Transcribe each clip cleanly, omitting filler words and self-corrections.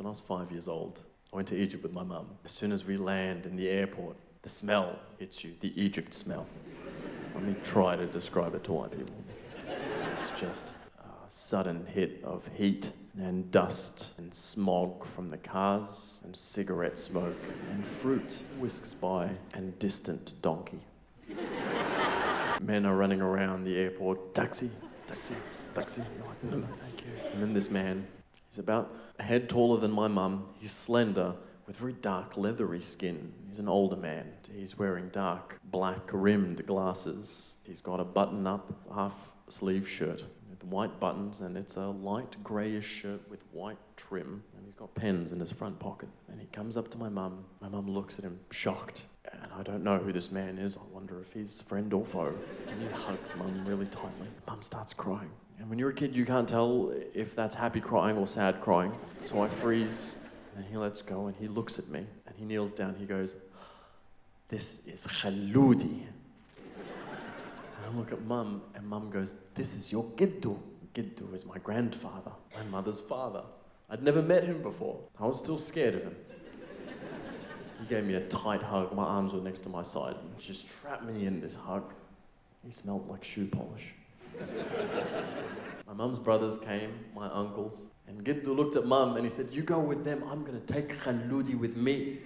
When I was 5 years old, I went to Egypt with my mum. As soon as we land in the airport, the smell hits you, the Egypt smell. Let me try to describe it to white people. It's just a sudden hit of heat and dust and smog from the cars and cigarette smoke and fruit whisks by and distant donkey. Men are running around the airport, taxi, taxi, taxi. I'm like, no, thank you. And then this man, he's about a head taller than my mum. He's slender, with very dark, leathery skin. He's an older man. He's wearing dark, black-rimmed glasses. He's got a button-up, half-sleeve shirt with white buttons, and it's a light greyish shirt with white trim. And he's got pens in his front pocket. And he comes up to my mum. My mum looks at him, shocked. And I don't know who this man is. I wonder if he's friend or foe. And he hugs Mum really tightly. Mum starts crying. And when you're a kid, you can't tell if that's happy crying or sad crying. So I freeze, and he lets go, and he looks at me, and he kneels down. He goes, "This is Khaloudi." And I look at Mum, and Mum goes, "This is your Giddu." Giddu is my grandfather, my mother's father. I'd never met him before. I was still scared of him. He gave me a tight hug. My arms were next to my side and just trapped me in this hug. He smelled like shoe polish. My mum's brothers came, my uncles, and Giddu looked at Mum and he said, "You go with them, I'm going to take Khaloudi with me."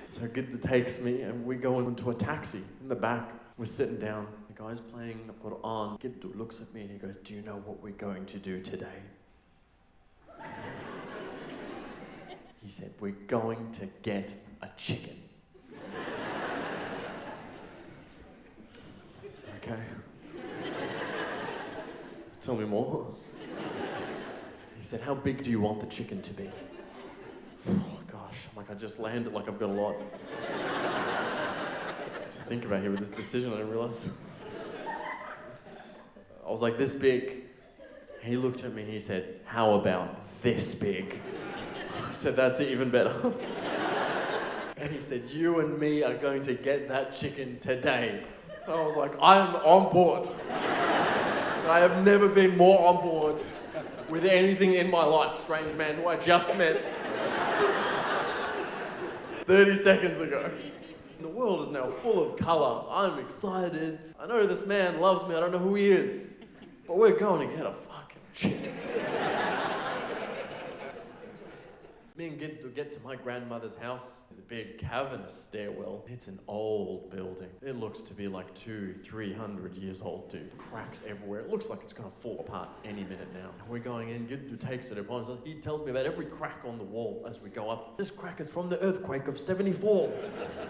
So Giddu takes me and we go into a taxi in the back. We're sitting down. The guy's playing the Quran. Giddu looks at me and he goes, "Do you know what we're going to do today?" He said, "We're going to get a chicken." I said, "Okay. Tell me more." He said, "How big do you want the chicken to be?" Oh gosh, I'm like, I just landed like I've got a lot. To think about here with this decision, I didn't realize. I was like, this big. He looked at me and he said, "How about this big?" I said, "That's even better." And he said, "You and me are going to get that chicken today." And I was like, I'm on board. I have never been more on board with anything in my life, strange man who I just met 30 seconds ago. The world is now full of colour. I'm excited. I know this man loves me. I don't know who he is. But we're going to get a fucking chicken. Me and Giddu get to my grandmother's house. There's a big cavernous stairwell. It's an old building. It looks to be like 200-300 years old, dude. Cracks everywhere. It looks like it's gonna fall apart any minute now. And we're going in. Giddu takes it upon himself. He tells me about every crack on the wall as we go up. This crack is from the earthquake of 74.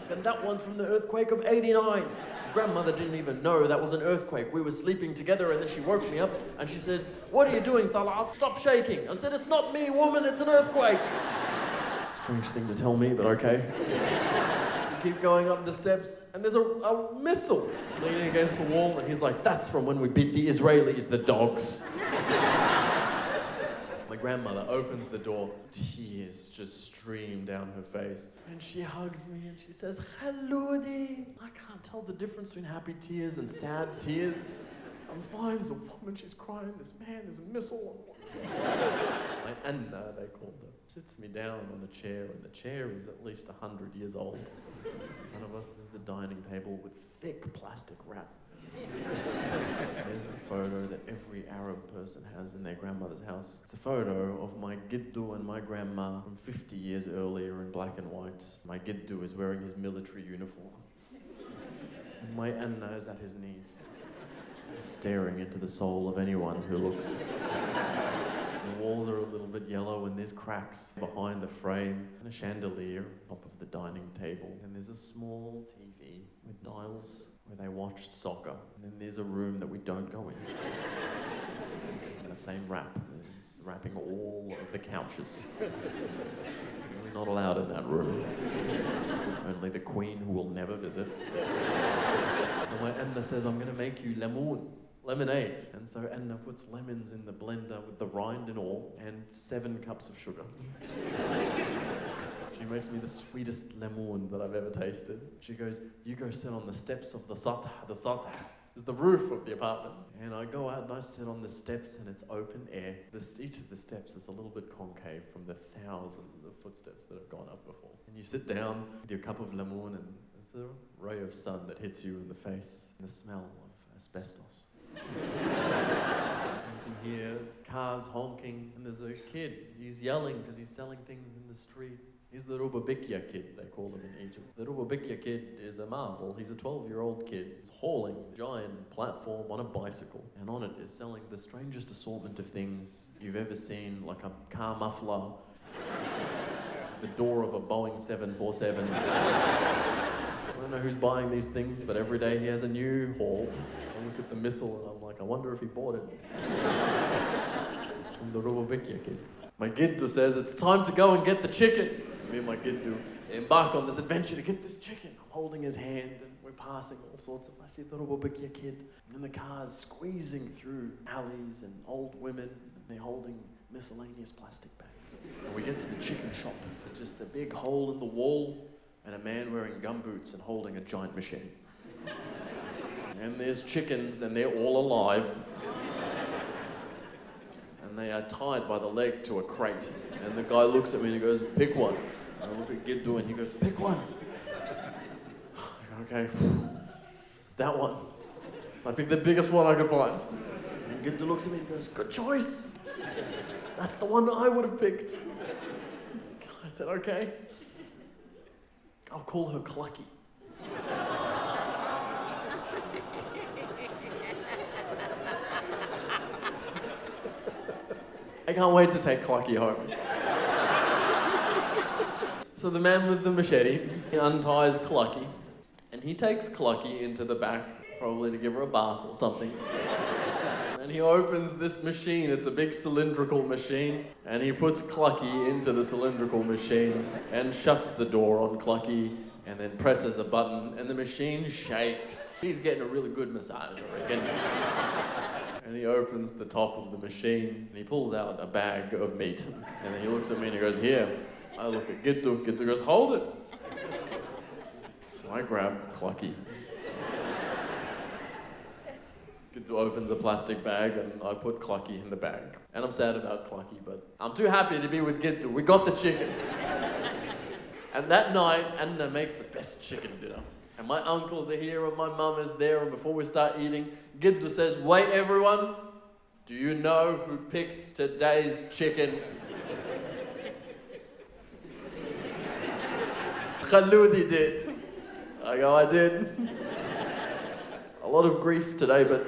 And that one's from the earthquake of 89. Grandmother didn't even know that was an earthquake. We were sleeping together and then she woke me up and she said, "What are you doing, Talat? Stop shaking." I said, "It's not me, woman, it's an earthquake." Strange thing to tell me, but okay. We keep going up the steps and there's a missile leaning against the wall and he's like, "That's from when we beat the Israelis, the dogs." My grandmother opens the door, tears just stream down her face. And she hugs me and she says, "Khaloudi." I can't tell the difference between happy tears and sad tears. I'm fine, there's a woman, she's crying, this man, there's a missile. My Anna, they called her, sits me down on a chair and the chair is at least 100 years old. In front of us, there's the dining table with thick plastic wrap. There's the photo that every Arab person has in their grandmother's house. It's a photo of my Giddu and my grandma from 50 years earlier in black and white. My Giddu is wearing his military uniform. And my Anna is at his knees, staring into the soul of anyone who looks. The walls are a little bit yellow and there's cracks behind the frame and a chandelier on top of the dining table. And there's a small TV with dials where they watched soccer. And then there's a room that we don't go in. And that same wrap is wrapping all of the couches. We're not allowed in that room. Only the queen who will never visit. So my Anna says, "I'm going to make you lemonade." And so Anna puts lemons in the blender with the rind and all, and 7 cups of sugar. She makes me the sweetest lemon that I've ever tasted. She goes, "You go sit on the steps of the satah. is the roof of the apartment. And I go out and I sit on the steps and it's open air. Each of the steps is a little bit concave from the thousands of footsteps that have gone up before. And you sit down with your cup of lemon and there's a ray of sun that hits you in the face and the smell of asbestos. You can hear cars honking and there's a kid. He's yelling because he's selling things in the street. He's the Rubabikya kid, they call him in Egypt. The Rubabikya kid is a marvel. He's a 12-year-old kid. He's hauling a giant platform on a bicycle, and on it is selling the strangest assortment of things you've ever seen, like a car muffler, the door of a Boeing 747. I don't know who's buying these things, but every day he has a new haul. I look at the missile and I'm like, I wonder if he bought it. From the Rubabikya kid. My Giddu says, it's time to go and get the chicken. Me and my Giddu embark on this adventure to get this chicken. I'm holding his hand and we're passing all sorts of... I see the Rubabikya kid and the car's squeezing through alleys and old women. And they're holding miscellaneous plastic bags. And we get to the chicken shop. It's just a big hole in the wall and a man wearing gumboots and holding a giant machete. And there's chickens and they're all alive. And they are tied by the leg to a crate. And the guy looks at me and he goes, pick one. And I look at Giddu and he goes, pick one. I go, okay, that one. I picked the biggest one I could find. And Giddu looks at me and goes, good choice. That's the one that I would have picked. I said, okay. I'll call her Clucky. I can't wait to take Clucky home. So the man with the machete, he unties Clucky, and he takes Clucky into the back, probably to give her a bath or something. And he opens this machine, it's a big cylindrical machine, and he puts Clucky into the cylindrical machine and shuts the door on Clucky and then presses a button and the machine shakes. He's getting a really good massage, I reckon. And he opens the top of the machine and he pulls out a bag of meat. And then he looks at me and he goes, here. I look at Giddu. Giddu goes, hold it. So I grab Clucky. Giddu opens a plastic bag and I put Clucky in the bag. And I'm sad about Clucky, but I'm too happy to be with Giddu. We got the chicken. And that night, Anna makes the best chicken dinner. And my uncles are here and my mum is there, and before we start eating, Giddu says, wait everyone, do you know who picked today's chicken? Khaloudi did. I go, I did. A lot of grief today, but...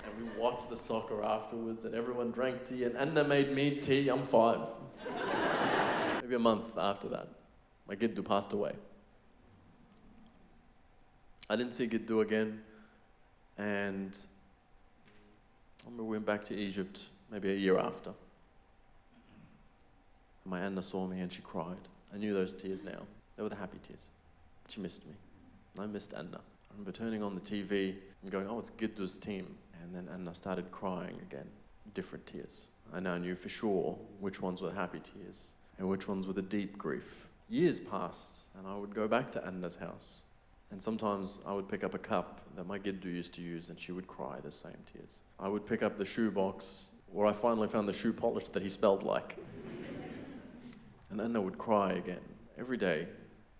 And we watched the soccer afterwards and everyone drank tea and Anna made me tea. I'm 5. Maybe a month after that, my Giddu passed away. I didn't see Giddu again, and I remember we went back to Egypt maybe a year after. And my Anna saw me and she cried. I knew those tears now. They were the happy tears. She missed me. I missed Anna. I remember turning on the TV and going, oh, it's Giddu's team. And then Anna started crying again, different tears. I now knew for sure which ones were the happy tears and which ones were the deep grief. Years passed, and I would go back to Anna's house. And sometimes I would pick up a cup that my Giddu used to use and she would cry the same tears. I would pick up the shoe box where I finally found the shoe polish that he spelled like. And Anna would cry again. Every day,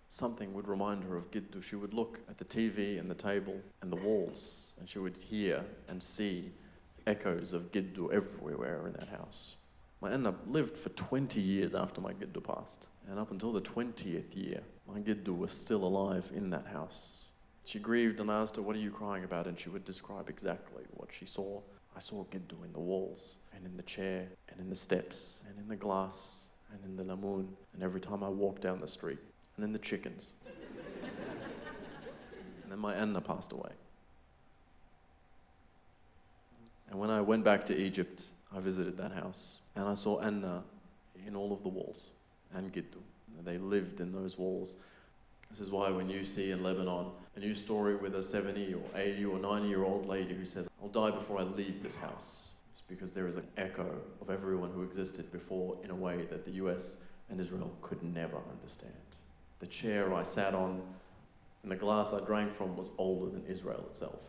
something would remind her of Giddu. She would look at the TV and the table and the walls, and she would hear and see echoes of Giddu everywhere in that house. My Anna lived for 20 years after my Giddu passed. And up until the 20th year, my Giddu was still alive in that house. She grieved and I asked her, what are you crying about? And she would describe exactly what she saw. I saw Giddu in the walls, and in the chair, and in the steps, and in the glass, and in the lamoon, and every time I walked down the street, and in the chickens. And then my Anna passed away. And when I went back to Egypt, I visited that house, and I saw Anna in all of the walls, and Giddu. They lived in those walls. This is why when you see in Lebanon a news story with a 70 or 80 or 90-year-old lady who says, I'll die before I leave this house, it's because there is an echo of everyone who existed before in a way that the US and Israel could never understand. The chair I sat on And the glass I drank from was older than Israel itself.